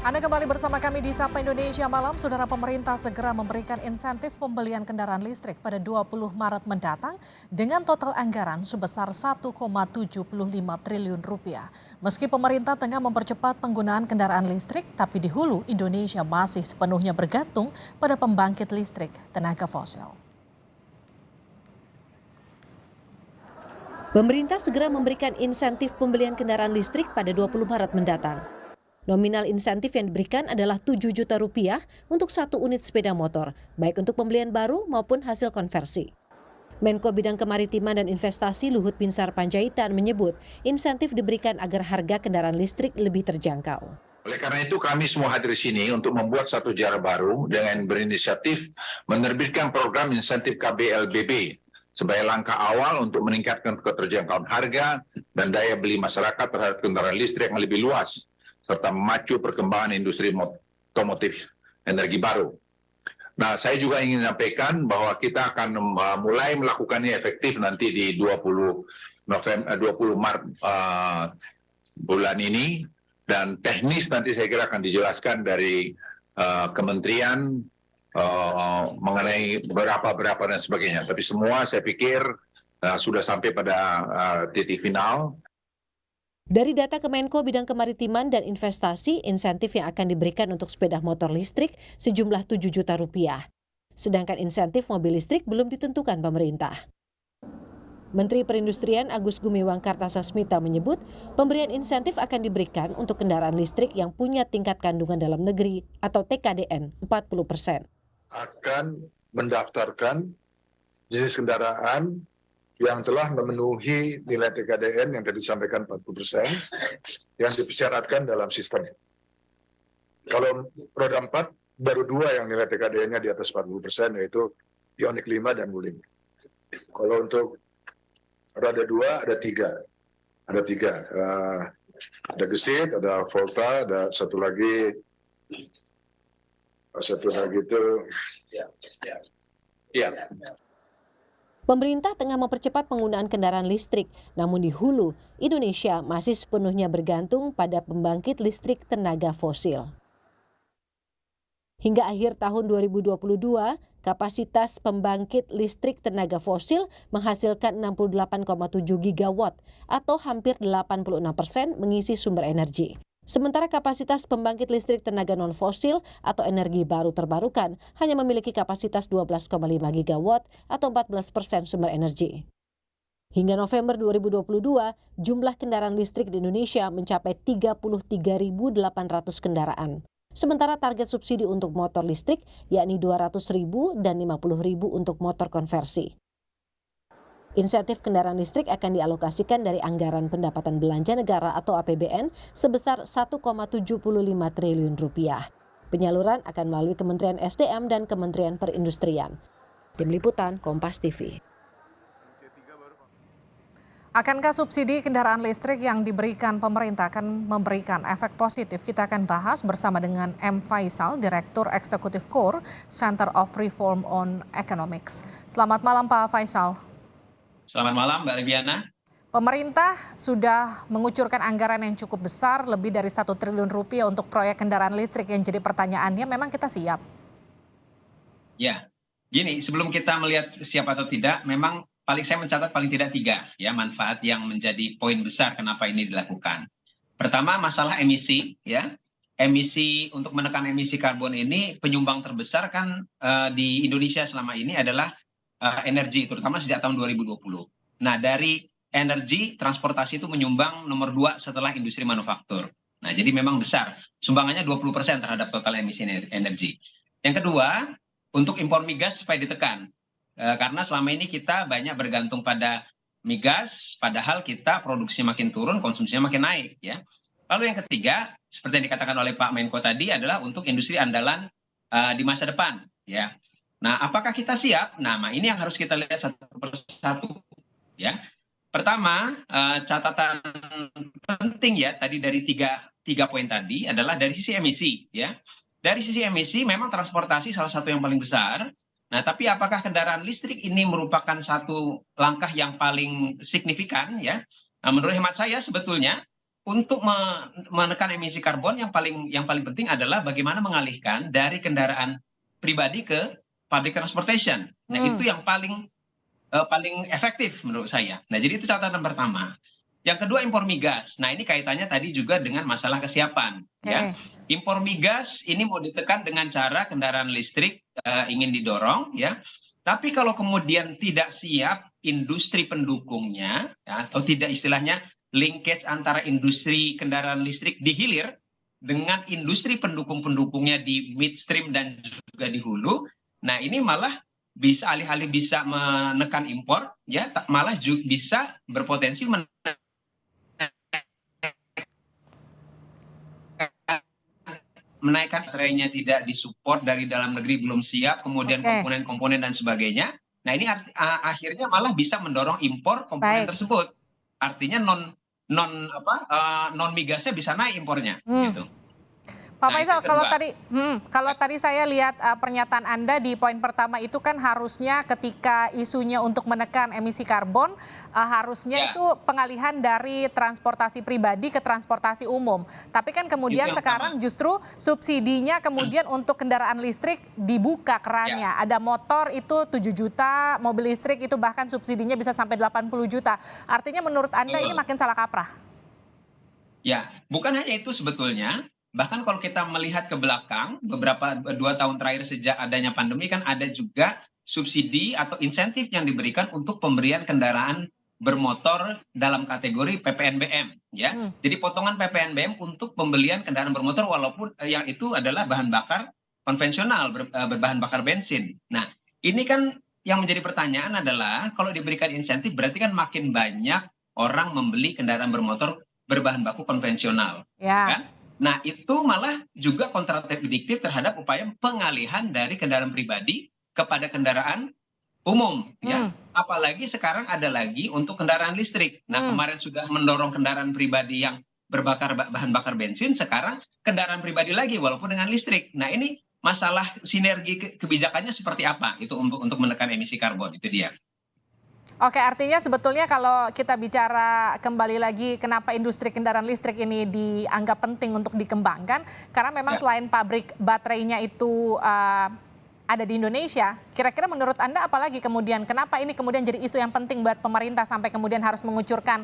Anda kembali bersama kami di Sapa Indonesia Malam. Saudara, pemerintah segera memberikan insentif pembelian kendaraan listrik pada 20 Maret mendatang dengan total anggaran sebesar 1,75 triliun rupiah. Meski pemerintah tengah mempercepat penggunaan kendaraan listrik, tapi di hulu Indonesia masih sepenuhnya bergantung pada pembangkit listrik tenaga fosil. Pemerintah segera memberikan insentif pembelian kendaraan listrik pada 20 Maret mendatang. Nominal insentif yang diberikan adalah 7 juta rupiah untuk 1 unit sepeda motor, baik untuk pembelian baru maupun hasil konversi. Menko Bidang Kemaritiman dan Investasi Luhut Binsar Panjaitan menyebut insentif diberikan agar harga kendaraan listrik lebih terjangkau. Oleh karena itu kami semua hadir di sini untuk membuat satu cara baru dengan berinisiatif menerbitkan program insentif KBLBB sebagai langkah awal untuk meningkatkan keterjangkauan harga dan daya beli masyarakat terhadap kendaraan listrik yang lebih luas, serta memacu perkembangan industri otomotif energi baru. Nah, saya juga ingin menyampaikan bahwa kita akan mulai melakukannya efektif nanti di 20 Maret bulan ini, dan teknis nanti saya kira akan dijelaskan dari kementerian mengenai berapa dan sebagainya. Tapi semua saya pikir sudah sampai pada titik final. Dari data Kemenko Bidang Kemaritiman dan Investasi, insentif yang akan diberikan untuk sepeda motor listrik sejumlah 7 juta rupiah. Sedangkan insentif mobil listrik belum ditentukan pemerintah. Menteri Perindustrian Agus Gumiwang Kartasasmita menyebut pemberian insentif akan diberikan untuk kendaraan listrik yang punya tingkat kandungan dalam negeri atau TKDN 40%. Akan mendaftarkan jenis kendaraan yang telah memenuhi nilai TKDN yang tadi disampaikan 40%, yang dipersyaratkan dalam sistem. Kalau roda 4, baru 2 yang nilai TKDN-nya di atas 40%, yaitu Ioniq 5 dan Wuling. Kalau untuk roda 2 ada 3. Ada 3. Ada Gesit, ada Volta, ada satu lagi itu ya. Pemerintah tengah mempercepat penggunaan kendaraan listrik, namun di hulu, Indonesia masih sepenuhnya bergantung pada pembangkit listrik tenaga fosil. Hingga akhir tahun 2022, kapasitas pembangkit listrik tenaga fosil menghasilkan 68,7 gigawatt atau hampir 86% mengisi sumber energi. Sementara kapasitas pembangkit listrik tenaga non-fosil atau energi baru terbarukan hanya memiliki kapasitas 12,5 gigawatt atau 14% sumber energi. Hingga November 2022, jumlah kendaraan listrik di Indonesia mencapai 33.800 kendaraan. Sementara target subsidi untuk motor listrik yakni 200.000 dan 50.000 untuk motor konversi. Insentif kendaraan listrik akan dialokasikan dari anggaran pendapatan belanja negara atau APBN sebesar 1,75 triliun rupiah. Penyaluran akan melalui Kementerian SDM dan Kementerian Perindustrian. Tim Liputan, Kompas TV. Akankah subsidi kendaraan listrik yang diberikan pemerintah akan memberikan efek positif? Kita akan bahas bersama dengan M. Faisal, Direktur Eksekutif KORE, Center of Reform on Economics. Selamat malam Pak Faisal. Selamat malam Mbak Liviana. Pemerintah sudah mengucurkan anggaran yang cukup besar, lebih dari 1 triliun rupiah untuk proyek kendaraan listrik, yang jadi pertanyaannya memang kita siap? Ya, gini, sebelum kita melihat siap atau tidak, memang saya mencatat paling tidak 3 ya manfaat yang menjadi poin besar kenapa ini dilakukan. Pertama, masalah emisi ya. Emisi, untuk menekan emisi karbon ini penyumbang terbesar kan di Indonesia selama ini adalah energi, terutama sejak tahun 2020. Nah, dari energi, transportasi itu menyumbang nomor 2 setelah industri manufaktur. Nah, jadi memang besar. Sumbangannya 20% terhadap total emisi energi. Yang kedua, untuk impor migas supaya ditekan. Karena selama ini kita banyak bergantung pada migas, padahal kita produksinya makin turun, konsumsinya makin naik. Ya. Lalu yang ketiga, seperti yang dikatakan oleh Pak Menko tadi, adalah untuk industri andalan di masa depan. Ya. Nah, apakah kita siap? Nah, ini yang harus kita lihat satu persatu. Ya, pertama, catatan penting ya tadi dari tiga poin tadi adalah dari sisi emisi. Ya, dari sisi emisi memang transportasi salah satu yang paling besar. Nah, tapi apakah kendaraan listrik ini merupakan satu langkah yang paling signifikan? Ya, nah, menurut hemat saya sebetulnya untuk menekan emisi karbon yang paling penting adalah bagaimana mengalihkan dari kendaraan pribadi ke public transportation. Nah, itu yang paling efektif menurut saya. Nah, jadi itu catatan pertama. Yang kedua, impor migas. Nah, ini kaitannya tadi juga dengan masalah kesiapan, ya. Impor migas ini mau ditekan dengan cara kendaraan listrik ingin didorong, ya. Tapi kalau kemudian tidak siap industri pendukungnya, ya, atau tidak istilahnya linkage antara industri kendaraan listrik di hilir dengan industri pendukung-pendukungnya di midstream dan juga di hulu, nah ini malah bisa alih-alih bisa menekan impor, ya malah juga bisa berpotensi menaikkan baterainya tidak disupport dari dalam negeri belum siap, kemudian komponen-komponen dan sebagainya. Nah ini akhirnya malah bisa mendorong impor komponen tersebut. Artinya non migasnya bisa naik impornya, gitu. Pak Faisal, kalau tadi saya lihat pernyataan Anda di poin pertama itu kan harusnya ketika isunya untuk menekan emisi karbon, harusnya itu pengalihan dari transportasi pribadi ke transportasi umum. Tapi kan kemudian sekarang justru subsidinya kemudian untuk kendaraan listrik dibuka kerannya. Ada motor itu 7 juta, mobil listrik itu bahkan subsidinya bisa sampai 80 juta. Artinya menurut Anda ini makin salah kaprah? Ya, bukan hanya itu sebetulnya. Bahkan kalau kita melihat ke belakang, beberapa 2 tahun terakhir sejak adanya pandemi kan ada juga subsidi atau insentif yang diberikan untuk pemberian kendaraan bermotor dalam kategori PPNBM, ya. Jadi potongan PPNBM untuk pembelian kendaraan bermotor walaupun yang itu adalah bahan bakar konvensional berbahan bakar bensin. Nah, ini kan yang menjadi pertanyaan adalah kalau diberikan insentif berarti kan makin banyak orang membeli kendaraan bermotor berbahan baku konvensional, kan? Nah, itu malah juga kontradiktif terhadap upaya pengalihan dari kendaraan pribadi kepada kendaraan umum, ya. Apalagi sekarang ada lagi untuk kendaraan listrik. Nah, kemarin sudah mendorong kendaraan pribadi yang berbakar bahan bakar bensin, sekarang kendaraan pribadi lagi walaupun dengan listrik. Nah, ini masalah sinergi kebijakannya seperti apa itu untuk menekan emisi karbon, itu dia. Oke, artinya sebetulnya kalau kita bicara kembali lagi kenapa industri kendaraan listrik ini dianggap penting untuk dikembangkan, karena memang selain pabrik baterainya itu ada di Indonesia, kira-kira menurut Anda apalagi kemudian, kenapa ini kemudian jadi isu yang penting buat pemerintah sampai kemudian harus mengucurkan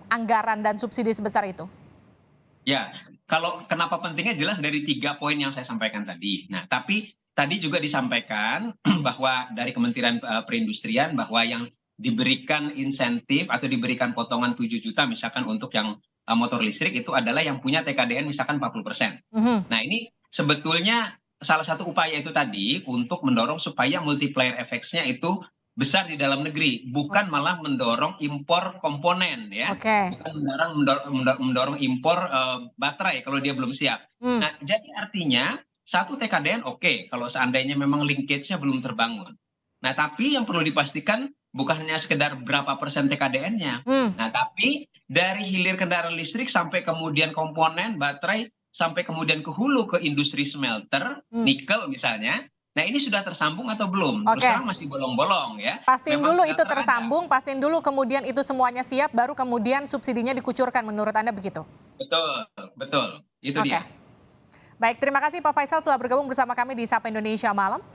anggaran dan subsidi sebesar itu? Ya, kalau kenapa pentingnya jelas dari 3 poin yang saya sampaikan tadi. Nah, tapi tadi juga disampaikan bahwa dari Kementerian Perindustrian bahwa yang diberikan insentif atau diberikan potongan 7 juta misalkan untuk yang motor listrik itu adalah yang punya TKDN misalkan 40%. Nah, ini sebetulnya salah satu upaya itu tadi untuk mendorong supaya multiplier effects-nya itu besar di dalam negeri, bukan malah mendorong impor komponen, ya. Bukan mendorong impor baterai kalau dia belum siap. Nah, jadi artinya satu TKDN oke, kalau seandainya memang linkage-nya belum terbangun. Nah, tapi yang perlu dipastikan bukan hanya sekedar berapa persen TKDN-nya. Nah, tapi dari hilir kendaraan listrik sampai kemudian komponen baterai, sampai kemudian ke hulu ke industri smelter, nikel misalnya. Nah, ini sudah tersambung atau belum? Terus terang masih bolong-bolong, ya. Pastiin dulu itu tersambung, pastiin dulu kemudian itu semuanya siap, baru kemudian subsidinya dikucurkan, menurut Anda begitu? Betul. Itu dia. Baik, terima kasih Pak Faisal telah bergabung bersama kami di Sapa Indonesia Malam.